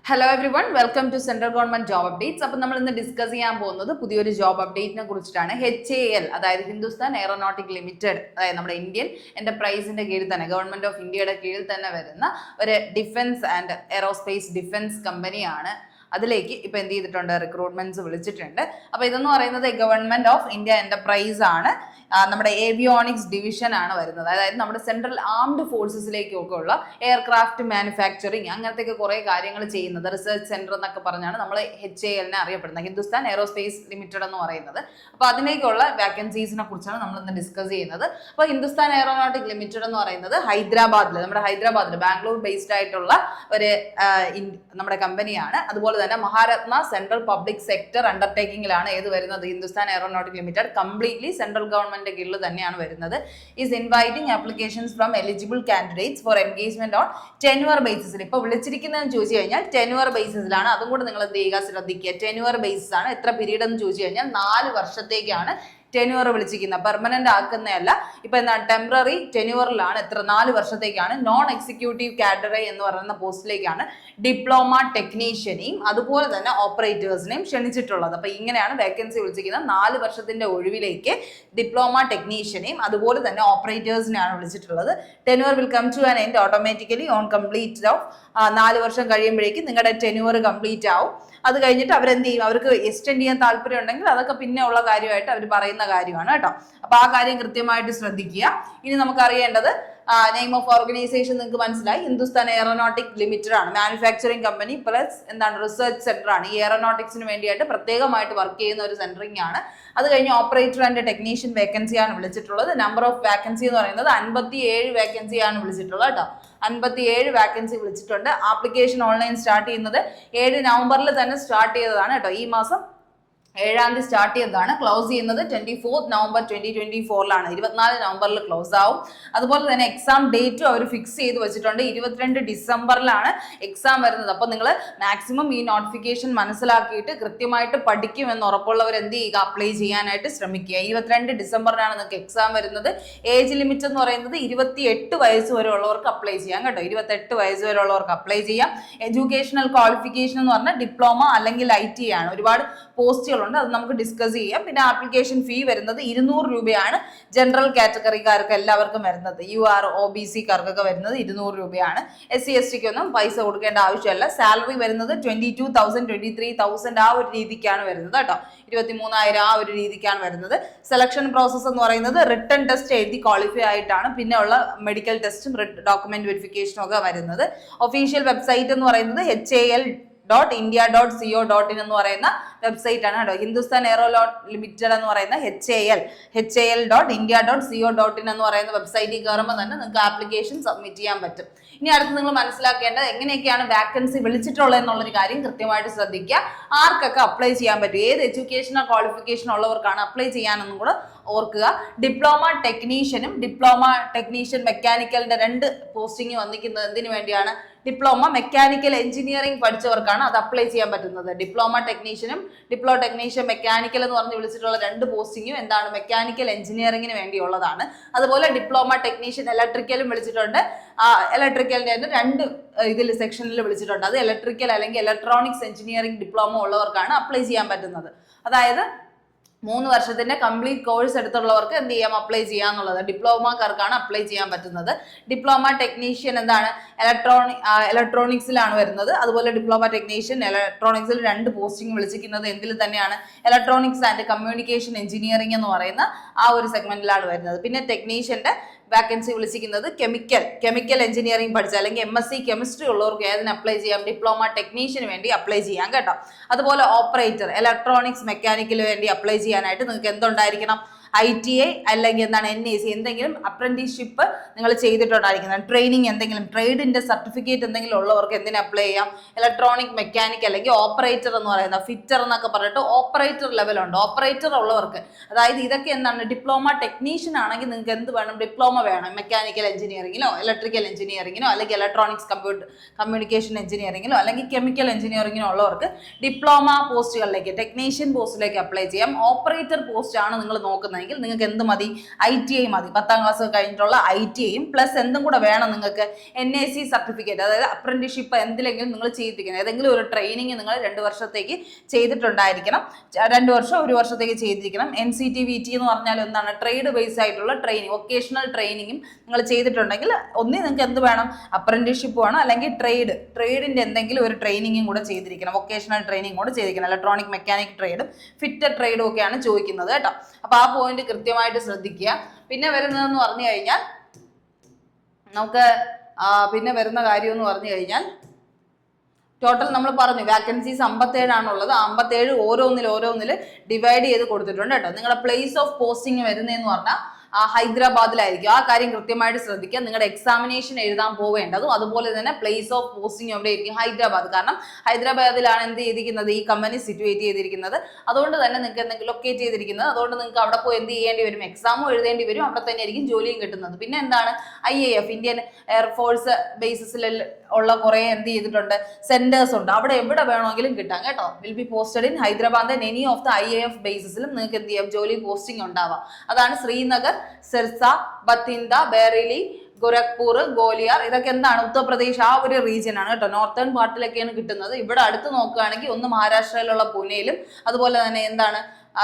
Hello everyone, welcome to central government job updates. അപ്പം നമ്മൾ ഇന്ന് ഡിസ്കസ് ചെയ്യാൻ പോകുന്നത് പുതിയൊരു ജോബ് അപ്ഡേറ്റിനെ കുറിച്ചിട്ടാണ്. HAL, അതായത് ഹിന്ദുസ്ഥാൻ എയറോനോട്ടിക് ലിമിറ്റഡ്, അതായത് നമ്മുടെ ഇന്ത്യൻ എന്റർപ്രൈസിന്റെ കീഴിൽ തന്നെ, ഗവൺമെന്റ് ഓഫ് ഇന്ത്യയുടെ കീഴിൽ തന്നെ വരുന്ന ഒരു ഡിഫൻസ് ആൻഡ് എയറോസ്പേസ് ഡിഫൻസ് കമ്പനിയാണ്. അതിലേക്ക് ഇപ്പൊ എന്ത് ചെയ്തിട്ടുണ്ട്, റിക്രൂട്ട്മെന്റ്സ് വിളിച്ചിട്ടുണ്ട്. അപ്പൊ ഇതെന്ന് പറയുന്നത് ഗവൺമെന്റ് ഓഫ് ഇന്ത്യ എന്റർപ്രൈസ് ആണ്. നമ്മുടെ ഏവിയോണിക്സ് ഡിവിഷൻ ആണ് വരുന്നത്. അതായത് നമ്മുടെ സെൻട്രൽ ആംഡ് ഫോഴ്സസിലേക്കൊക്കെ ഉള്ള എയർക്രാഫ്റ്റ് മാനുഫാക്ചറിങ് അങ്ങനത്തെ കുറെ കാര്യങ്ങൾ ചെയ്യുന്നത് റിസർച്ച് സെന്റർ എന്നൊക്കെ പറഞ്ഞാണ് നമ്മൾ HAL അറിയപ്പെടുന്നത്, ഹിന്ദുസ്ഥാൻ എയറോസ്പേസ് ലിമിറ്റഡ് എന്ന് പറയുന്നത്. അപ്പൊ അതിലേക്കുള്ള വാക്കൻസീസിനെ കുറിച്ചാണ് നമ്മൾ ഇന്ന് ഡിസ്കസ് ചെയ്യുന്നത്. അപ്പൊ ഹിന്ദുസ്ഥാൻ എയറോനോട്ടിക് ലിമിറ്റഡ് എന്ന് പറയുന്നത് ഹൈദരാബാദിൽ, നമ്മുടെ ഹൈദരാബാദിൽ ബാംഗ്ലൂർ ബേസ്ഡ് ആയിട്ടുള്ള ഒരു നമ്മുടെ കമ്പനിയാണ്. അതുപോലെ തന്നെ മഹാരത്ന സെൻട്രൽ പബ്ലിക് സെക്ടർ അണ്ടർടേക്കിംഗിലാണ് ഏത് വരുന്നത്, Hindustan aeronautic limited completely central government കീഴിൽ തന്നെയാണ് വരുന്നത്. Is inviting applications from eligible candidates for engagement on tenure ബേസിസിൽ. ഇപ്പൊ വിളിച്ചിരിക്കുന്നതെന്ന് ചോദിച്ചു കഴിഞ്ഞാൽ ടെന്യുവർ ബേസിസിലാണ്. അതും കൂടെ നിങ്ങൾ എന്ത് ചെയ്യുക, ശ്രദ്ധിക്കുക. ടെന്യുവർ ബേസിസ് ആണ്. എത്ര പീരീഡ് എന്ന് ചോദിച്ചു കഴിഞ്ഞാൽ 4 വർഷത്തേക്കാണ് ടെന്യൂർ വിളിച്ചിരിക്കുന്നത്. പെർമനന്റ് ആക്കുന്നതല്ല. ഇപ്പൊ എന്താണ്, ടെമ്പററി ടെന്യൂറിലാണ്. എത്ര, 4 വർഷത്തേക്കാണ്. നോൺ എക്സിക്യൂട്ടീവ് കാഡറെ എന്ന് പറയുന്ന പോസ്റ്റിലേക്കാണ് ഡിപ്ലോമ ടെക്നീഷ്യനെയും അതുപോലെ തന്നെ ഓപ്പറേറ്റേഴ്സിനെയും ക്ഷണിച്ചിട്ടുള്ളത്. അപ്പൊ ഇങ്ങനെയാണ് വേക്കൻസി വിളിച്ചിരിക്കുന്നത്. 4 വർഷത്തിന്റെ ഒഴിവിലേക്ക് ഡിപ്ലോമ ടെക്നീഷ്യനെയും അതുപോലെ തന്നെ ഓപ്പറേറ്റേഴ്സിനെയാണ് വിളിച്ചിട്ടുള്ളത്. Tenure will come to an end automatically on complete of 4 വർഷം കഴിയുമ്പോഴേക്കും നിങ്ങളുടെ ടെന്യൂർ കംപ്ലീറ്റ് ആവും. അത് കഴിഞ്ഞിട്ട് അവരെന്ത് ചെയ്യും, അവർക്ക് എക്സ്റ്റെൻഡ് ചെയ്യാൻ താല്പര്യം ഉണ്ടെങ്കിൽ അതൊക്കെ പിന്നെ ഉള്ള കാര്യമായിട്ട് അവർ പറയുന്ന കാര്യമാണ് കേട്ടോ. അപ്പൊ ആ കാര്യം കൃത്യമായിട്ട് ശ്രദ്ധിക്കുക. ഇനി നമുക്ക് അറിയേണ്ടത് നെയിം ഓഫ് ഓർഗനൈസേഷൻ നിങ്ങൾക്ക് മനസ്സിലായി, ഹിന്ദുസ്ഥാൻ എയറോനോട്ടിക് ലിമിറ്റഡ് ആണ്. മാനുഫാക്ചറിങ് കമ്പനി പ്ലസ് എന്താണ്, റിസർച്ച് സെന്റർ ആണ്. ഈ എയറോനോട്ടിക്സിന് വേണ്ടിയിട്ട് പ്രത്യേകമായിട്ട് വർക്ക് ചെയ്യുന്ന ഒരു സെന്ററിംഗ് ആണ്. അത് കഴിഞ്ഞ് ഓപ്പറേറ്റർ ആൻഡ് ടെക്നീഷ്യൻ വേക്കൻസിയാണ് വിളിച്ചിട്ടുള്ളത്. നമ്പർ ഓഫ് വാക്കൻസി എന്ന് പറയുന്നത് 57 വേക്കൻസിയാണ് വിളിച്ചിട്ടുള്ളത് കേട്ടോ. 57 വാക്കൻസി വിളിച്ചിട്ടുണ്ട്. ആപ്ലിക്കേഷൻ ഓൺലൈൻ സ്റ്റാർട്ട് ചെയ്യുന്നത് 7 നവംബറിൽ തന്നെ സ്റ്റാർട്ട് ചെയ്തതാണ് കേട്ടോ. ഈ മാസം 7-ാം തീയതി സ്റ്റാർട്ട് ചെയ്തതാണ്. ക്ലോസ് ചെയ്യുന്നത് 24 നവംബർ 2024 24 നവംബറിൽ ക്ലോസ് ആവും. അതുപോലെ തന്നെ എക്സാം ഡേറ്റും അവർ ഫിക്സ് ചെയ്ത് വെച്ചിട്ടുണ്ട്. 22 ഡിസംബറിലാണ് എക്സാം വരുന്നത്. അപ്പൊ നിങ്ങൾ മാക്സിമം ഈ നോട്ടിഫിക്കേഷൻ മനസ്സിലാക്കിയിട്ട് കൃത്യമായിട്ട് പഠിക്കുമെന്ന് ഉറപ്പുള്ളവർ എന്ത് ചെയ്യുക, അപ്ലൈ ചെയ്യാനായിട്ട് ശ്രമിക്കുക. 22 ഡിസംബറിനാണ് നിങ്ങൾക്ക് എക്സാം വരുന്നത്. ഏജ് ലിമിറ്റ് എന്ന് പറയുന്നത് 28 വയസ്സ് വരെ ഉള്ളവർക്ക് അപ്ലൈ ചെയ്യാം കേട്ടോ. 28 വയസ്സ് വരെ ഉള്ളവർക്ക് അപ്ലൈ ചെയ്യാം. എഡ്യൂക്കേഷണൽ ക്വാളിഫിക്കേഷൻ എന്ന് പറഞ്ഞാൽ ഡിപ്ലോമ അല്ലെങ്കിൽ IT ആണ്. ഒരുപാട് പോസ്റ്റുകളുണ്ട്, അത് നമുക്ക് ഡിസ്കസ് ചെയ്യാം. പിന്നെ ആപ്ലിക്കേഷൻ ഫീ വരുന്നത് 200 രൂപയാണ്. ജനറൽ കാറ്റഗറിക്കാർക്ക് എല്ലാവർക്കും വരുന്നത്. UR OBC കാർക്കൊക്കെ വരുന്നത് 200 രൂപയാണ്. SC STക്ക് ഒന്നും പൈസ കൊടുക്കേണ്ട ആവശ്യമില്ല. സാലറി വരുന്നത് 22,000 23,000 ആ ഒരു രീതിക്കാണ് വരുന്നത് കേട്ടോ. 23,000 ആ ഒരു രീതിക്കാണ് വരുന്നത്. സെലക്ഷൻ പ്രോസസ് എന്ന് പറയുന്നത് റിട്ടൺ ടെസ്റ്റ് എഴുതി ക്വാളിഫൈ ആയിട്ടാണ് പിന്നെ ഉള്ള മെഡിക്കൽ ടെസ്റ്റും ഡോക്യുമെന്റ് വെരിഫിക്കേഷനും ഒക്കെ വരുന്നത്. ഒഫീഷ്യൽ വെബ്സൈറ്റ് എന്ന് പറയുന്നത് HAL.India.co.in എന്ന് പറയുന്ന വെബ്സൈറ്റ് ആണ് കേട്ടോ. ഹിന്ദുസ്ഥാൻ എയറോനോട്ട് ലിമിറ്റഡ് എന്ന് പറയുന്ന HAL.India.co.in എന്ന് പറയുന്ന വെബ്സൈറ്റിൽ കയറുമ്പോൾ തന്നെ നിങ്ങൾക്ക് ആപ്ലിക്കേഷൻ സബ്മിറ്റ് ചെയ്യാൻ പറ്റും. ഇനി അടുത്ത് നിങ്ങൾ മനസ്സിലാക്കേണ്ടത് എങ്ങനെയൊക്കെയാണ് വാക്കൻസി വിളിച്ചിട്ടുള്ളത് എന്നുള്ളൊരു കാര്യം കൃത്യമായിട്ട് ശ്രദ്ധിക്കുക. ആർക്കൊക്കെ അപ്ലൈ ചെയ്യാൻ പറ്റും, ഏത് എഡ്യൂക്കേഷനോ ക്വാളിഫിക്കേഷൻ ഉള്ളവർക്കാണ് അപ്ലൈ ചെയ്യാനെന്നും കൂടെ ഓർക്കുക. ഡിപ്ലോമ ടെക്നീഷ്യനും ഡിപ്ലോമ ടെക്നീഷ്യൻ മെക്കാനിക്കലിന്റെ 2 പോസ്റ്റിംഗ് വന്നിരിക്കുന്നത് എന്തിനു വേണ്ടിയാണ്, ഡിപ്ലോമ മെക്കാനിക്കൽ എഞ്ചിനീയറിംഗ് പഠിച്ചവർക്കാണ് അത് അപ്ലൈ ചെയ്യാൻ പറ്റുന്നത്. ഡിപ്ലോമ ടെക്നീഷ്യനും ടെക്നീഷ്യൻ മെക്കാനിക്കൽ എന്ന് പറഞ്ഞ് വിളിച്ചിട്ടുള്ള 2 പോസ്റ്റിങ്ങും എന്താണ്, മെക്കാനിക്കൽ എഞ്ചിനീയറിംഗിന് വേണ്ടിയുള്ളതാണ്. അതുപോലെ ഡിപ്ലോമ ടെക്നീഷ്യൻ ഇലക്ട്രിക്കലും വിളിച്ചിട്ടുണ്ട്. ഇലക്ട്രിക്കലിന്റെ 2 ഇതിൽ സെക്ഷനിൽ വിളിച്ചിട്ടുണ്ട്. അത് ഇലക്ട്രിക്കൽ അല്ലെങ്കിൽ ഇലക്ട്രോണിക്സ് എഞ്ചിനീയറിംഗ് ഡിപ്ലോമ ഉള്ളവർക്കാണ് അപ്ലൈ ചെയ്യാൻ പറ്റുന്നത്. അതായത് 3 വർഷത്തിന്റെ കംപ്ലീറ്റ് കോഴ്സ് എടുത്തുള്ളവർക്ക് എന്ത് ചെയ്യാം, അപ്ലൈ ചെയ്യാന്നുള്ളത്. ഡിപ്ലോമക്കാർക്കാണ് അപ്ലൈ ചെയ്യാൻ പറ്റുന്നത്. ഡിപ്ലോമ ടെക്നീഷ്യൻ എന്താണ്, ഇലക്ട്രോണിക്സിലാണ് വരുന്നത്. അതുപോലെ ഡിപ്ലോമ ടെക്നീഷ്യൻ ഇലക്ട്രോണിക്സിൽ 2 പോസ്റ്റിംഗ് വിളിച്ചിരിക്കുന്നത് എന്തിൽ തന്നെയാണ്, ഇലക്ട്രോണിക്സ് ആൻഡ് കമ്മ്യൂണിക്കേഷൻ എഞ്ചിനീയറിംഗ് എന്ന് പറയുന്ന ആ ഒരു സെഗ്മെന്റിലാണ് വരുന്നത്. പിന്നെ ടെക്നീഷ്യന്റെ വാക്കൻസി വിളിച്ചിരിക്കുന്നത് കെമിക്കൽ എഞ്ചിനീയറിംഗ് പഠിച്ച അല്ലെങ്കിൽ MSc കെമിസ്ട്രി ഉള്ളവർക്ക് ഏതിന് അപ്ലൈ ചെയ്യാം, ഡിപ്ലോമ ടെക്നീഷ്യന് വേണ്ടി അപ്ലൈ ചെയ്യാം കേട്ടോ. അതുപോലെ ഓപ്പറേറ്റർ ഇലക്ട്രോണിക്സ് മെക്കാനിക്കൽ വേണ്ടി അപ്ലൈ ചെയ്യാനായിട്ട് നിങ്ങൾക്ക് എന്തുണ്ടായിരിക്കണം, ITI അല്ലെങ്കിൽ എന്താണ് NAC എന്തെങ്കിലും അപ്രന്റീസ്ഷിപ്പ് നിങ്ങൾ ചെയ്തിട്ടുണ്ടായിരിക്കുന്നത്. ട്രെയിനിങ് എന്തെങ്കിലും ട്രേഡിന്റെ സർട്ടിഫിക്കറ്റ് എന്തെങ്കിലും ഉള്ളവർക്ക് എന്തിനു അപ്ലൈ ചെയ്യാം, ഇലക്ട്രോണിക് മെക്കാനിക് അല്ലെങ്കിൽ ഓപ്പറേറ്റർ എന്ന് പറയുന്ന ഫിറ്റർ എന്നൊക്കെ പറഞ്ഞിട്ട് ഓപ്പറേറ്റർ ലെവലുണ്ട്. ഓപ്പറേറ്റർ ഉള്ളവർക്ക്, അതായത് ഇതൊക്കെ എന്താണ്, ഡിപ്ലോമ ടെക്നീഷ്യൻ ആണെങ്കിൽ നിങ്ങൾക്ക് എന്ത് വേണം, ഡിപ്ലോമ വേണം. മെക്കാനിക്കൽ എഞ്ചിനീയറിംഗിലോ ഇലക്ട്രിക്കൽ എഞ്ചിനീയറിംഗിനോ അല്ലെങ്കിൽ ഇലക്ട്രോണിക്സ് കമ്മ്യൂണിക്കേഷൻ എഞ്ചിനീയറിംഗിലോ അല്ലെങ്കിൽ കെമിക്കൽ എഞ്ചിനീയറിംഗിനോ ഉള്ളവർക്ക് ഡിപ്ലോമ പോസ്റ്റുകളിലേക്ക് ടെക്നീഷ്യൻ പോസ്റ്റിലേക്ക് അപ്ലൈ ചെയ്യാം. ഓപ്പറേറ്റർ പോസ്റ്റ് ആണ് നിങ്ങൾ നോക്കുന്നത്. ചെയ്യുന്നതെങ്കിൽ നിങ്ങൾക്ക് എന്ത് മതി, ITI മതി. 10ാം ക്ലാസ് കഴിഞ്ഞിട്ടുള്ള ITIയും പ്ലസ് എന്തും കൂടെ വേണം നിങ്ങൾക്ക്, NAC സർട്ടിഫിക്കറ്റ്, അതായത് അപ്രന്റീഷിപ്പ് എന്തിലെങ്കിലും നിങ്ങൾ ചെയ്തിരിക്കണം. ഏതെങ്കിലും ഒരു ട്രെയിനിങ് നിങ്ങൾ 2 വർഷത്തേക്ക് ചെയ്തിട്ടുണ്ടായിരിക്കണം. 2 വർഷം 1 വർഷത്തേക്ക് ചെയ്തിരിക്കണം. NCTVT എന്ന് പറഞ്ഞാൽ എന്താണ്, ട്രേഡ് ബേസ് ആയിട്ടുള്ള ട്രെയിനിങ്, വൊക്കേഷണൽ ട്രെയിനിങ്ങും നിങ്ങൾ ചെയ്തിട്ടുണ്ടെങ്കിൽ ഒന്നേ നിങ്ങൾക്ക് എന്ത് വേണം, അപ്രന്റീഷിപ്പ് വേണം, അല്ലെങ്കിൽ ട്രേഡിന്റെ എന്തെങ്കിലും ഒരു ട്രെയിനിങ്ങും കൂടെ ചെയ്തിരിക്കണം, വൊക്കേഷണൽ ട്രെയിനിങ് കൂടെ ചെയ്തിരിക്കണം. ഇലക്ട്രോണിക് മെക്കാനിക് ട്രേഡും ഫിറ്റർ ട്രേഡും ഒക്കെയാണ് ചോദിക്കുന്നത് കേട്ടോ. അപ്പൊ ആ പോയിന്റ് കൃത്യമായിട്ട് ശ്രദ്ധിക്കുക. പിന്നെ വരുന്നതെന്ന് പറഞ്ഞു കഴിഞ്ഞാൽ നമുക്ക് പിന്നെ വരുന്ന കാര്യം എന്ന് പറഞ്ഞു കഴിഞ്ഞാൽ ടോട്ടൽ നമ്മൾ പറഞ്ഞു വാക്കൻസീസ് 57 ആണുള്ളത്. 57 ഓരോന്നിൽ ഡിവൈഡ് ചെയ്ത് കൊടുത്തിട്ടുണ്ട് കേട്ടോ. നിങ്ങളുടെ പ്ലേസ് ഓഫ് പോസ്റ്റിംഗ് വരുന്നതെന്ന് പറഞ്ഞാൽ ഹൈദരാബാദിലായിരിക്കും. ആ കാര്യം കൃത്യമായിട്ട് ശ്രദ്ധിക്കുക. നിങ്ങളുടെ എക്സാമിനേഷൻ എഴുതാൻ പോവേണ്ടതും അതുപോലെ തന്നെ പ്ലേസ് ഓഫ് പോസ്റ്റിംഗ് എവിടെ ആയിരിക്കും, ഹൈദരാബാദ്. കാരണം ഹൈദരാബാദിലാണ് എന്ത് ചെയ്തിരിക്കുന്നത്, ഈ കമ്പനി സിറ്റുവേറ്റ് ചെയ്തിരിക്കുന്നത്. അതുകൊണ്ട് തന്നെ നിങ്ങൾക്ക് എന്തെങ്കിലും ലൊക്കേറ്റ് ചെയ്തിരിക്കുന്നത്. അതുകൊണ്ട് നിങ്ങൾക്ക് അവിടെ പോയി എന്ത് ചെയ്യേണ്ടി വരും, എക്സാമും എഴുതേണ്ടി വരും. അവിടെ തന്നെ ആയിരിക്കും ജോലിയും കിട്ടുന്നത്. പിന്നെ എന്താണ്, IAF ഇന്ത്യൻ എയർഫോഴ്സ് ബേസിസിൽ ഉള്ള കുറെ എന്ത് ചെയ്തിട്ടുണ്ട്, സെന്റേഴ്സ് ഉണ്ട്. അവിടെ എവിടെ വേണമെങ്കിലും കിട്ടാം കേട്ടോ. Will be posted in Hyderabad and any of the IAF ബേസിസിലും നിങ്ങൾക്ക് എന്ത് ചെയ്യാം, ജോലി പോസ്റ്റിംഗ് ഉണ്ടാവാം. അതാണ് ശ്രീനഗർ, സിർസ, ബത്തിൻഡ, ബറേലി, ഗോരഖ്പൂർ, ഗോലിയാർ. ഇതൊക്കെ എന്താണ്, ഉത്തർപ്രദേശ് ആ ഒരു റീജിയൻ ആണ് കേട്ടോ. നോർത്തേൺ പാർട്ടിലൊക്കെയാണ് കിട്ടുന്നത്. ഇവിടെ അടുത്ത് നോക്കുകയാണെങ്കിൽ ഒന്ന് മഹാരാഷ്ട്രയിലുള്ള പൂനെയിലും അതുപോലെ തന്നെ എന്താണ്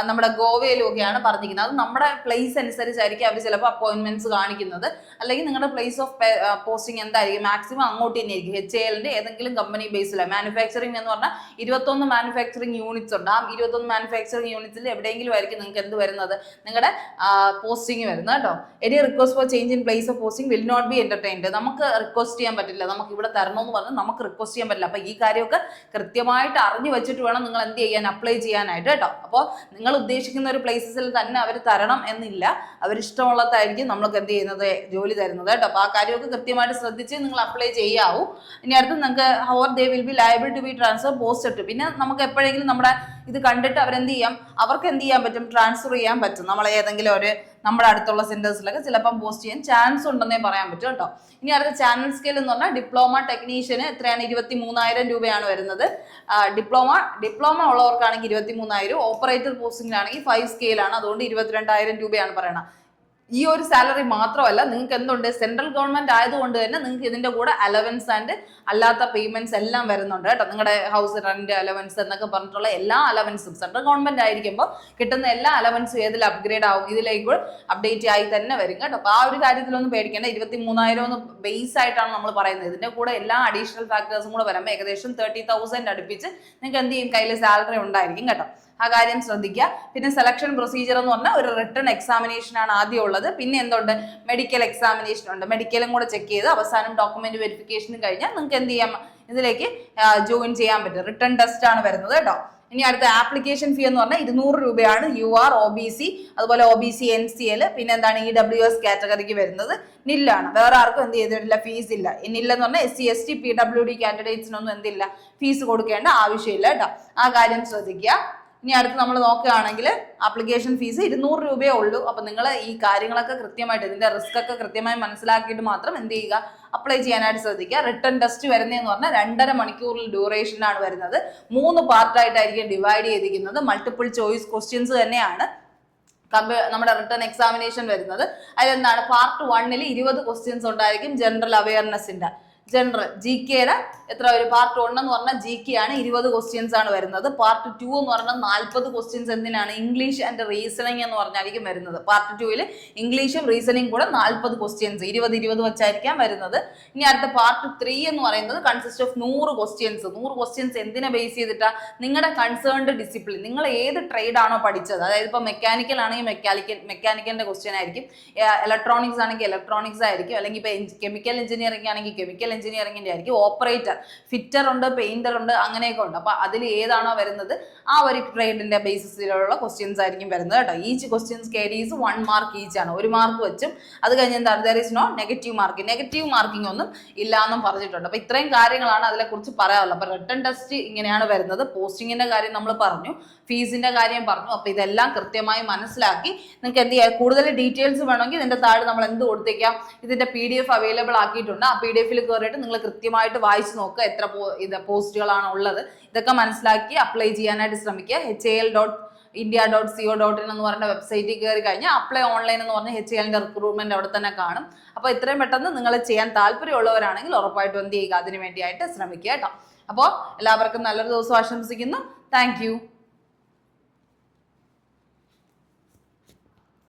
നമ്മുടെ ഗോവയിലും ഒക്കെയാണ് പറഞ്ഞിരിക്കുന്നത്. അത് നമ്മുടെ പ്ലേസ് അനുസരിച്ചായിരിക്കും അവർ ചിലപ്പോൾ അപ്പോയിന്റ്മെന്റ്സ് കാണിക്കുന്നത്. അല്ലെങ്കിൽ നിങ്ങളുടെ പ്ലേസ് ഓഫ് പോസ്റ്റിംഗ് എന്തായിരിക്കും, മാക്സിമം അങ്ങോട്ട് തന്നെ ആയിരിക്കും. HALന്റെ ഏതെങ്കിലും കമ്പനി ബേസിലാണ്. മാനുഫാക്ചറിംഗ് എന്ന് പറഞ്ഞാൽ 21 മാനുഫാക്ചറിംഗ് യൂണിറ്റ്സ് ഉണ്ട്. ആ 21 മാനുഫാക്ചറിംഗ് യൂണിറ്റ്സിൽ എവിടെയെങ്കിലും ആയിരിക്കും നിങ്ങൾക്ക് എന്ത് വരുന്നത്, നിങ്ങളുടെ പോസ്റ്റിംഗ് വരുന്നത് കേട്ടോ. Any request for change in place of posting will not be entertained. നമുക്ക് റിക്വസ്റ്റ് ചെയ്യാൻ പറ്റില്ല, നമുക്ക് ഇവിടെ തരണമെന്ന് പറഞ്ഞാൽ നമുക്ക് റിക്വസ്റ്റ് ചെയ്യാൻ പറ്റില്ല. അപ്പൊ ഈ കാര്യമൊക്കെ കൃത്യമായിട്ട് അറിഞ്ഞു വെച്ചിട്ട് വേണം നിങ്ങൾ എന്ത് ചെയ്യാൻ, അപ്ലൈ ചെയ്യാനായിട്ട് കേട്ടോ. അപ്പോൾ നിങ്ങൾ ഉദ്ദേശിക്കുന്ന ഒരു പ്ലേസസിൽ തന്നെ അവർ തരണം എന്നില്ല. അവരിഷ്ടമുള്ളതായിരിക്കും നമ്മൾക്ക് എന്ത് ചെയ്യുന്നത്, ജോലി തരുന്നത് കേട്ടോ. അപ്പൊ ആ കാര്യമൊക്കെ കൃത്യമായിട്ട് ശ്രദ്ധിച്ച് നിങ്ങൾ അപ്ലൈ ചെയ്യാവൂ. ഇനി അടുത്ത് നിങ്ങൾക്ക് ഹൗർ they will be liable to be transfer post. പിന്നെ നമുക്ക് എപ്പോഴെങ്കിലും നമ്മുടെ ഇത് കണ്ടിട്ട് അവരെന്ത് ചെയ്യാം, അവർക്ക് എന്ത് ചെയ്യാൻ പറ്റും, ട്രാൻസ്ഫർ ചെയ്യാൻ പറ്റും. നമ്മൾ ഏതെങ്കിലും ഒരു നമ്മുടെ അടുത്തുള്ള സെന്റേഴ്സിലൊക്കെ ചിലപ്പം പോസ്റ്റ് ചെയ്യാൻ ചാൻസ് ഉണ്ടെന്നേ പറയാൻ പറ്റും കേട്ടോ. ഇനി അടുത്ത ചാനൽ സ്കെയിൽ എന്ന് പറഞ്ഞാൽ ഡിപ്ലോമ ടെക്നീഷ്യന് എത്രയാണ്, 23,000 രൂപയാണ് വരുന്നത്. ഡിപ്ലോമ ഉള്ളവർക്കാണെങ്കിൽ 23,000, ഓപ്പറേറ്റർ പോസ്റ്റിംഗിലാണെങ്കിൽ 5 സ്കെയിലാണ്. അതുകൊണ്ട് 22,000 രൂപയാണ് പറയണത്. ഈ ഒരു സാലറി മാത്രമല്ല, നിങ്ങൾക്ക് എന്തുണ്ട്, സെൻട്രൽ ഗവൺമെന്റ് ആയതുകൊണ്ട് തന്നെ നിങ്ങൾക്ക് ഇതിന്റെ കൂടെ അലവൻസ് ആൻഡ് അല്ലാത്ത പേയ്മെന്റ്സ് എല്ലാം വരുന്നുണ്ട് കേട്ടോ. നിങ്ങളുടെ ഹൗസ് റെന്റ് അലവൻസ് എന്നൊക്കെ പറഞ്ഞിട്ടുള്ള എല്ലാ അലവൻസും സെൻട്രൽ ഗവൺമെന്റ് ആയിരിക്കുമ്പോൾ കിട്ടുന്ന എല്ലാ അലവൻസും ഏതിൽ അപ്ഗ്രേഡ് ആവും, ഇതിലേക്ക് അപ്ഡേറ്റ് ആയി തന്നെ വരും കേട്ടോ. അപ്പൊ ആ ഒരു കാര്യത്തിലൊന്നും പേടിക്കേണ്ട. 23,000 ഒന്ന് ബേസ് ആയിട്ടാണ് നമ്മൾ പറയുന്നത്. ഇതിന്റെ കൂടെ എല്ലാ അഡീഷണൽ ഫാക്ടേഴ്സും കൂടെ വരുമ്പോൾ ഏകദേശം 30,000 അടുപ്പിച്ച് നിങ്ങൾക്ക് എന്ത് ചെയ്യും, കയ്യിൽ സാലറി ഉണ്ടായിരിക്കും കേട്ടോ. ആ കാര്യം ശ്രദ്ധിക്കുക. പിന്നെ സെലക്ഷൻ പ്രൊസീജിയർ എന്ന് പറഞ്ഞാൽ ഒരു റിട്ടൺ എക്സാമിനേഷൻ ആണ് ആദ്യം ഉള്ളത്. പിന്നെ എന്തുണ്ട്, മെഡിക്കൽ എക്സാമിനേഷൻ ഉണ്ട്. മെഡിക്കലും കൂടെ ചെക്ക് ചെയ്ത് അവസാനം ഡോക്യുമെന്റ് വെരിഫിക്കേഷനും കഴിഞ്ഞാൽ നിങ്ങൾക്ക് എന്ത് ചെയ്യാം, ഇതിലേക്ക് ജോയിൻ ചെയ്യാൻ പറ്റും. റിട്ടൺ ടെസ്റ്റ് ആണ് വരുന്നത് കേട്ടോ. ഇനി അടുത്ത ആപ്ലിക്കേഷൻ ഫീ എന്ന് പറഞ്ഞാൽ 200 രൂപയാണ്. UR, OBC, അതുപോലെ OBC, NCL, പിന്നെ എന്താണ് EWS കാറ്റഗറിക്ക് വരുന്നത്. നില്ലാണ്. വേറെ ആർക്കും എന്ത് ചെയ്തിട്ടില്ല, ഫീസ് ഇല്ല. നില്ലെന്ന് പറഞ്ഞാൽ SC, ST, PWD കാൻഡിഡേറ്റ്സിനൊന്നും എന്തില്ല, ഫീസ് കൊടുക്കേണ്ട ആവശ്യമില്ല കേട്ടോ. ആ കാര്യം ശ്രദ്ധിക്കുക. ഇനി അടുത്ത് നമ്മൾ നോക്കുകയാണെങ്കിൽ ആപ്ലിക്കേഷൻ ഫീസ് 200 രൂപയേ ഉള്ളൂ. അപ്പൊ നിങ്ങൾ ഈ കാര്യങ്ങളൊക്കെ കൃത്യമായിട്ട്, ഇതിന്റെ റിസ്ക് ഒക്കെ കൃത്യമായി മനസ്സിലാക്കിയിട്ട് മാത്രം എന്ത് ചെയ്യുക, അപ്ലൈ ചെയ്യാനായിട്ട് ശ്രദ്ധിക്കുക. റിട്ടൺ ടെസ്റ്റ് വരുന്നതെന്ന് പറഞ്ഞാൽ 2.5 മണിക്കൂറിൽ ഡ്യൂറേഷനാണ് വരുന്നത്. 3 പാർട്ടായിട്ടായിരിക്കും ഡിവൈഡ് ചെയ്തിരിക്കുന്നത്. മൾട്ടിപ്പിൾ ചോയ്സ് ക്വസ്റ്റ്യൻസ് തന്നെയാണ് നമ്മുടെ റിട്ടേൺ എക്സാമിനേഷൻ വരുന്നത്. അതിലെന്താണ്, പാർട്ട് 1 20 ക്വസ്റ്റ്യൻസ് ഉണ്ടായിരിക്കും. ജനറൽ അവയർനെസിന്റെ ജനറൽ GKയുടെ എത്ര ഒരു പാർട്ട് 1 എന്ന് പറഞ്ഞാൽ GK ആണ്, 20 ക്വസ്റ്റ്യൻസ് ആണ് വരുന്നത്. പാർട്ട് 2 എന്ന് പറഞ്ഞാൽ 40 ക്വസ്റ്റ്യൻസ് എന്തിനാണ്, ഇംഗ്ലീഷ് ആൻഡ് റീസണിങ് എന്ന് പറഞ്ഞായിരിക്കും വരുന്നത്. പാർട്ട് 2 ഇംഗ്ലീഷും റീസണിങ് കൂടെ 40 ക്വസ്റ്റ്യൻസ് 20 വെച്ചായിരിക്കാം വരുന്നത്. ഇനി അടുത്ത പാർട്ട് 3 എന്ന് പറയുന്നത് കൺസിസ്റ്റ് ഓഫ് 100 ക്വസ്റ്റ്യൻസ്. 100 ക്വസ്റ്റ്യൻസ് എന്തിനെ ബേസ് ചെയ്തിട്ടാ, നിങ്ങളുടെ കൺസേൺഡ് ഡിസിപ്ലിൻ, നിങ്ങൾ ഏത് ട്രേഡ് ആണോ പഠിച്ചത്, അതായത് ഇപ്പൊ മെക്കാനിക്കൽ ആണെങ്കിൽ മെക്കാനിക്കലിന്റെ ക്വസ്റ്റ്യൻ ആയിരിക്കും, ഇലക്ട്രോണിക്സ് ആണെങ്കിൽ ഇലക്ട്രോണിക്സ് ആയിരിക്കും, അല്ലെങ്കിൽ ഇപ്പൊ കെമിക്കൽ എഞ്ചിനീയറിംഗ് ആണെങ്കിൽ കെമിക്കൽ എഞ്ചിനീയറിംഗിന്റെ ആയിരിക്കും, ഓപ്പറേറ്റർ, ഫിറ്റർ ഉണ്ട്, പെയിന്റർ ഉണ്ട്, അങ്ങനെയൊക്കെ ഉണ്ട്. അപ്പൊ അതിൽ ഏതാണോ വരുന്നത് ആ ഒരു ട്രേഡിന്റെ ബേസിസിലുള്ള ക്വസ്റ്റ്യൻസ് ആയിരിക്കും വരുന്നത് കേട്ടോ. Each questions carries 1 mark each ആണ്, 1 മാർക്ക് വെച്ചും. അത് കഴിഞ്ഞ് എന്താണ്, there is no negative marking. Negative marking ഒന്നും ഇല്ല എന്നും പറഞ്ഞിട്ടുണ്ട്. അപ്പൊ ഇത്രയും കാര്യങ്ങളാണ് അതിനെ കുറിച്ച് പറയാനുള്ളത്. അപ്പൊ റിട്ടൺ ടെസ്റ്റ് ഇങ്ങനെയാണ് വരുന്നത്. പോസ്റ്റിങ്ങിന്റെ കാര്യം നമ്മൾ പറഞ്ഞു, ഫീസിന്റെ കാര്യം പറഞ്ഞു. അപ്പൊ ഇതെല്ലാം കൃത്യമായി മനസ്സിലാക്കി നിങ്ങൾക്ക് എന്ത് ചെയ്യാം, കൂടുതൽ ഡീറ്റെയിൽസ് വേണമെങ്കിൽ ഇതിന്റെ താഴെ നമ്മൾ എന്ത് കൊടുത്തേക്കാം, ഇതിന്റെ PDF അവൈലബിൾ ആക്കിയിട്ടുണ്ട്. ആ PDF കയറിയിട്ട് നിങ്ങൾ കൃത്യമായിട്ട് വായിച്ചു നോക്കുക, എത്ര പോസ്റ്റുകളാണ് ഉള്ളത്. ഇതൊക്കെ മനസ്സിലാക്കി അപ്ലൈ ചെയ്യാനായിട്ട് ശ്രമിക്കുക. india.co.in എന്ന് പറഞ്ഞ വെബ്സൈറ്റിൽ കയറി കഴിഞ്ഞാൽ അപ്ലൈ ഓൺലൈൻ എന്ന് പറഞ്ഞ HCLന്റെ റിക്രൂട്ട്മെന്റ് അവിടെ തന്നെ കാണും. അപ്പോൾ ഇത്രയും പെട്ടെന്ന് നിങ്ങൾ ചെയ്യാൻ താല്പര്യമുള്ളവരാണെങ്കിൽ ഉറപ്പായിട്ടും എന്ത് ചെയ്യുക, അതിന് വേണ്ടിയായിട്ട് ശ്രമിക്കുക കേട്ടോ. അപ്പോൾ എല്ലാവർക്കും നല്ലൊരു ദിവസം ആശംസിക്കുന്നു. Thank you.